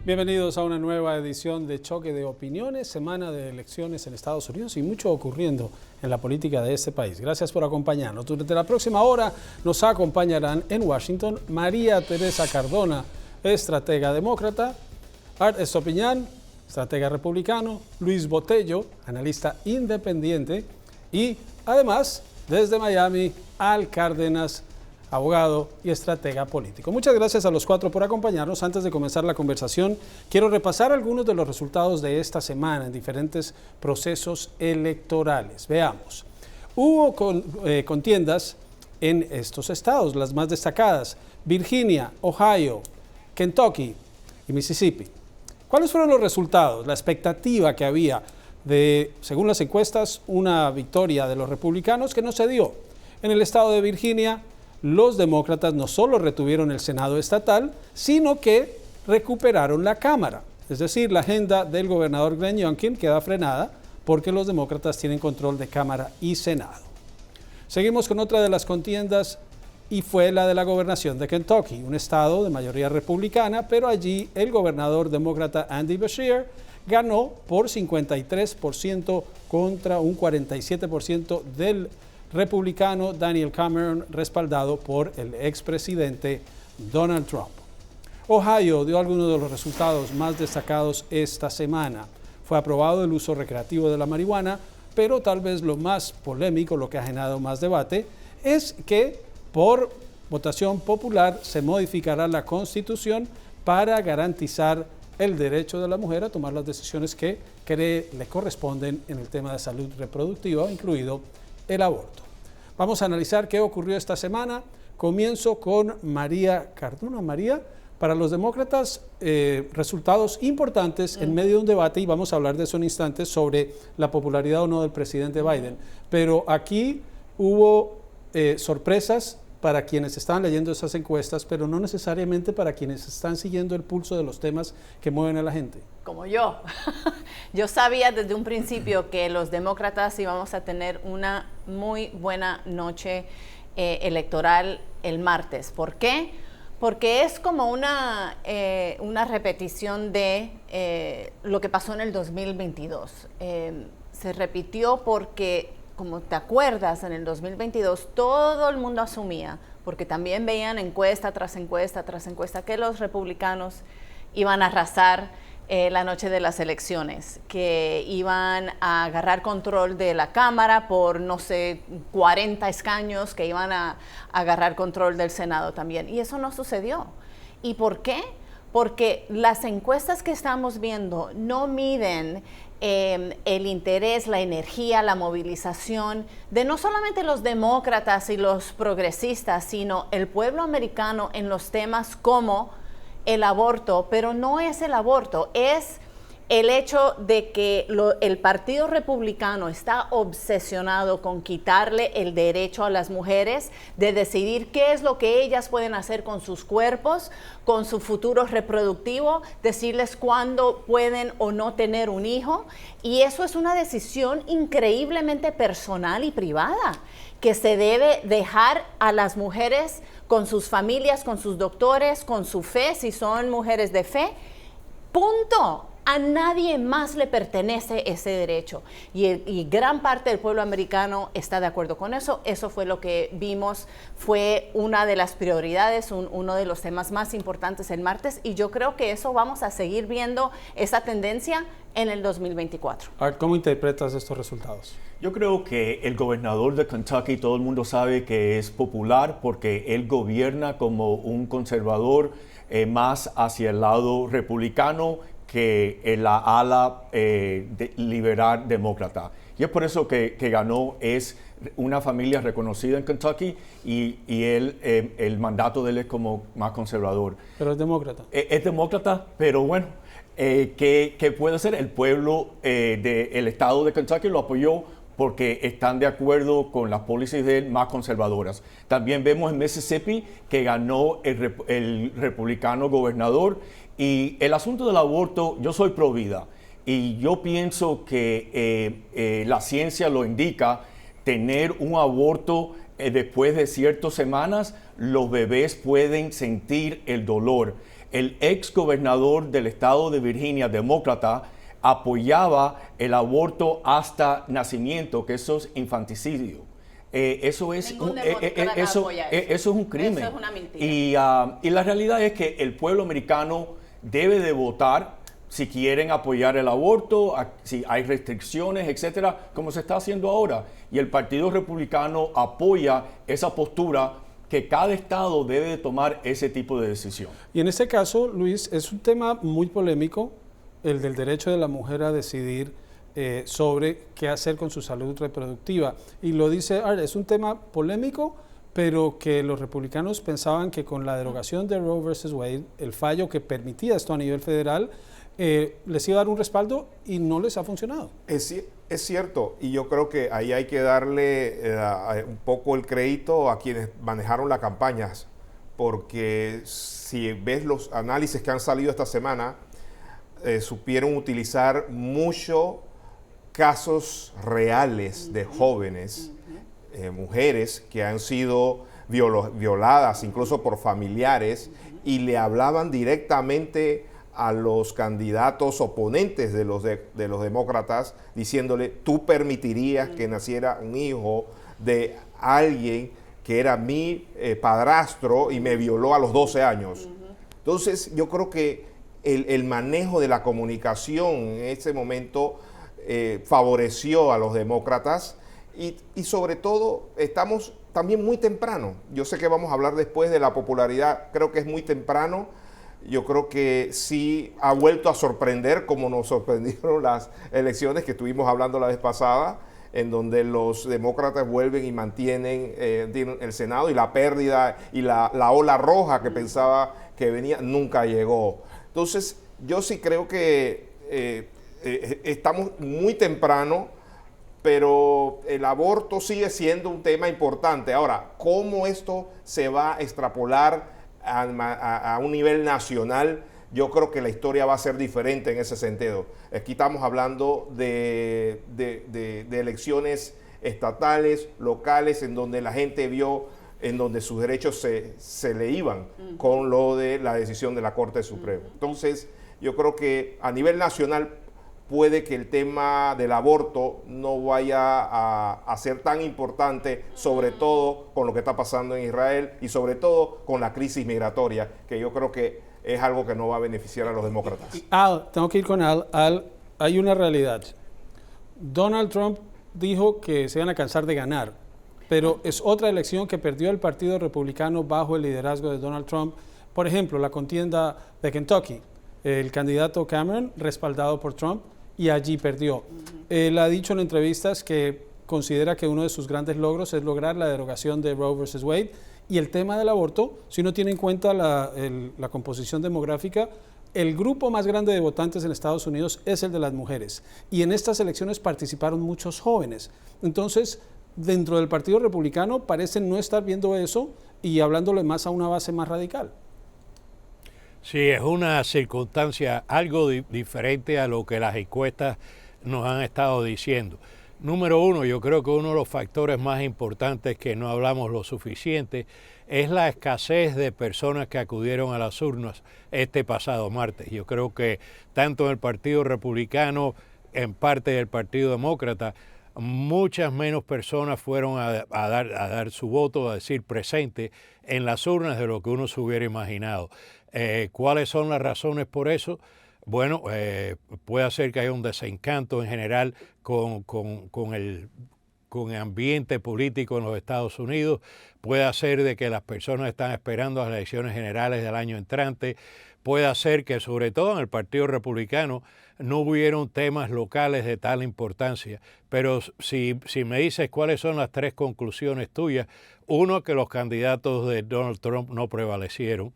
Bienvenidos a una nueva edición de Choque de Opiniones, semana de elecciones en Estados Unidos y mucho ocurriendo en la política de este país. Gracias por acompañarnos. Durante la próxima hora nos acompañarán en Washington María Teresa Cardona, estratega demócrata, Art Estopiñán, estratega republicano, Luis Botello, analista independiente y además desde Miami, Al Cárdenas, abogado y estratega político. Muchas gracias a los cuatro por acompañarnos. Antes de comenzar la conversación, quiero repasar algunos de los resultados de esta semana en diferentes procesos electorales. Veamos. Hubo contiendas en estos estados, las más destacadas: Virginia, Ohio, Kentucky y Mississippi. ¿Cuáles fueron los resultados? La expectativa que había de, según las encuestas, una victoria de los republicanos que no se dio. En el estado de Virginia, los demócratas no solo retuvieron el Senado estatal, sino que recuperaron la Cámara. Es decir, la agenda del gobernador Glenn Youngkin queda frenada porque los demócratas tienen control de Cámara y Senado. Seguimos con otra de las contiendas y fue la de la gobernación de Kentucky, un estado de mayoría republicana, pero allí el gobernador demócrata Andy Beshear ganó por 53% contra un 47% del republicano Daniel Cameron, respaldado por el expresidente Donald Trump. Ohio dio algunos de los resultados más destacados esta semana. Fue aprobado el uso recreativo de la marihuana, pero tal vez lo más polémico, lo que ha generado más debate, es que por votación popular se modificará la Constitución para garantizar el derecho de la mujer a tomar las decisiones que le corresponden en el tema de salud reproductiva, incluido el aborto. Vamos a analizar qué ocurrió esta semana. Comienzo con María Cardona. María, para los demócratas, resultados importantes en medio de un debate, y vamos a hablar de eso en instantes, sobre la popularidad o no del presidente Biden. Pero aquí hubo sorpresas para quienes estaban leyendo esas encuestas, pero no necesariamente para quienes están siguiendo el pulso de los temas que mueven a la gente. Como yo. Yo sabía desde un principio que los demócratas íbamos a tener una muy buena noche electoral el martes. ¿Por qué? Porque es como una repetición de lo que pasó en el 2022. Se repitió porque, como te acuerdas, en el 2022 todo el mundo asumía, porque también veían encuesta tras encuesta tras encuesta, que los republicanos iban a arrasar la noche de las elecciones, que iban a agarrar control de la Cámara por, no sé, 40 escaños, que iban a agarrar control del Senado también. Y eso no sucedió. ¿Y por qué? Porque las encuestas que estamos viendo no miden el interés, la energía, la movilización de no solamente los demócratas y los progresistas, sino el pueblo americano en los temas como el aborto. Pero no es el aborto, es el hecho de que el Partido Republicano está obsesionado con quitarle el derecho a las mujeres de decidir qué es lo que ellas pueden hacer con sus cuerpos, con su futuro reproductivo, decirles cuándo pueden o no tener un hijo. Y eso es una decisión increíblemente personal y privada, que se debe dejar a las mujeres con sus familias, con sus doctores, con su fe, si son mujeres de fe. Punto. A nadie más le pertenece ese derecho y gran parte del pueblo americano está de acuerdo con eso. Eso fue lo que vimos, fue una de las prioridades, uno de los temas más importantes el martes, y yo creo que eso vamos a seguir viendo, esa tendencia en el 2024. Art, ¿cómo interpretas estos resultados? Yo creo que el gobernador de Kentucky, todo el mundo sabe que es popular porque él gobierna como un conservador más hacia el lado republicano que la ala liberal demócrata. Y es por eso que ganó. Es una familia reconocida en Kentucky y el mandato de él es como más conservador. Pero es demócrata. Es demócrata, pero bueno, ¿qué puede hacer? El pueblo del estado de Kentucky lo apoyó porque están de acuerdo con las políticas de él más conservadoras. También vemos en Mississippi que ganó el republicano gobernador. Y el asunto del aborto, yo soy pro vida y yo pienso que la ciencia lo indica. Tener un aborto después de ciertas semanas, los bebés pueden sentir el dolor. el ex gobernador del estado de Virginia, demócrata, apoyaba el aborto hasta nacimiento, que eso es infanticidio. Eso es un crimen. Eso es una mentira. Y la realidad es que el pueblo americano debe de votar si quieren apoyar el aborto, si hay restricciones, etcétera, como se está haciendo ahora. Y el Partido Republicano apoya esa postura que cada estado debe de tomar ese tipo de decisión. Y en este caso, Luis, es un tema muy polémico, el del derecho de la mujer a decidir sobre qué hacer con su salud reproductiva. Y lo dice, es un tema polémico, pero que los republicanos pensaban que con la derogación de Roe versus Wade, el fallo que permitía esto a nivel federal, les iba a dar un respaldo y no les ha funcionado. Es cierto, y yo creo que ahí hay que darle un poco el crédito a quienes manejaron las campañas, porque si ves los análisis que han salido esta semana, supieron utilizar mucho casos reales de jóvenes, mujeres que han sido violadas incluso por familiares, y le hablaban directamente a los candidatos oponentes de los demócratas, diciéndole, tú permitirías que naciera un hijo de alguien que era mi padrastro y me violó a los 12 años. Entonces yo creo que el manejo de la comunicación en ese momento favoreció a los demócratas, y sobre todo estamos también muy temprano. Yo sé que vamos a hablar después de la popularidad, creo que es muy temprano. Yo creo que sí ha vuelto a sorprender, como nos sorprendieron las elecciones que estuvimos hablando la vez pasada, en donde los demócratas vuelven y mantienen el Senado, y la pérdida y la ola roja que pensaba que venía nunca llegó. Entonces, yo sí creo que estamos muy temprano, pero el aborto sigue siendo un tema importante. Ahora, ¿cómo esto se va a extrapolar a un nivel nacional? Yo creo que la historia va a ser diferente en ese sentido. Aquí estamos hablando de elecciones estatales, locales, en donde la gente vio, en donde sus derechos se le iban con lo de la decisión de la Corte Suprema. Entonces, yo creo que a nivel nacional puede que el tema del aborto no vaya a ser tan importante, sobre todo con lo que está pasando en Israel y sobre todo con la crisis migratoria, que yo creo que es algo que no va a beneficiar a los demócratas. Tengo que ir con Al. Hay una realidad. Donald Trump dijo que se iban a cansar de ganar, pero es otra elección que perdió el Partido Republicano bajo el liderazgo de Donald Trump. Por ejemplo, la contienda de Kentucky, el candidato Cameron, respaldado por Trump, y allí perdió. Él ha dicho en entrevistas que considera que uno de sus grandes logros es lograr la derogación de Roe versus Wade, y el tema del aborto, si uno tiene en cuenta la composición demográfica, el grupo más grande de votantes en Estados Unidos es el de las mujeres, y en estas elecciones participaron muchos jóvenes. Entonces, dentro del Partido Republicano parecen no estar viendo eso y hablándole más a una base más radical. Sí, es una circunstancia algo diferente a lo que las encuestas nos han estado diciendo. Número uno, yo creo que uno de los factores más importantes que no hablamos lo suficiente es la escasez de personas que acudieron a las urnas este pasado martes. Yo creo que tanto en el Partido Republicano, en parte del Partido Demócrata, muchas menos personas fueron a dar su voto, a decir presente en las urnas de lo que uno se hubiera imaginado. ¿Cuáles son las razones por eso? Bueno, puede ser que haya un desencanto en general con el ambiente político en los Estados Unidos. Puede ser de que las personas están esperando las elecciones generales del año entrante. Puede ser que, sobre todo en el Partido Republicano, no hubieron temas locales de tal importancia. Pero si me dices cuáles son las tres conclusiones tuyas, uno, que los candidatos de Donald Trump no prevalecieron.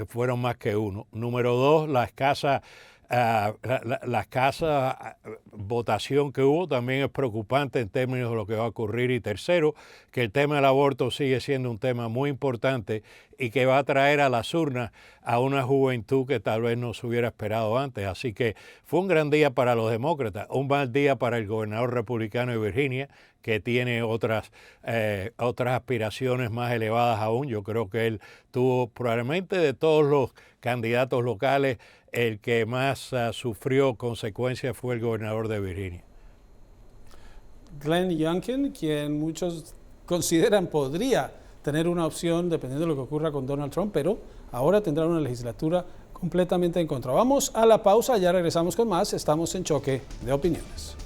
Fueron más que uno. Número dos, la escasa votación que hubo también es preocupante en términos de lo que va a ocurrir. Y tercero, que el tema del aborto sigue siendo un tema muy importante y que va a traer a las urnas a una juventud que tal vez no se hubiera esperado antes. Así que fue un gran día para los demócratas, un mal día para el gobernador republicano de Virginia, que tiene otras aspiraciones más elevadas aún. Yo creo que él tuvo probablemente de todos los candidatos locales, el que más sufrió consecuencias fue el gobernador de Virginia. Glenn Youngkin, quien muchos consideran podría tener una opción dependiendo de lo que ocurra con Donald Trump, pero ahora tendrá una legislatura completamente en contra. Vamos a la pausa, ya regresamos con más. Estamos en Choque de Opiniones.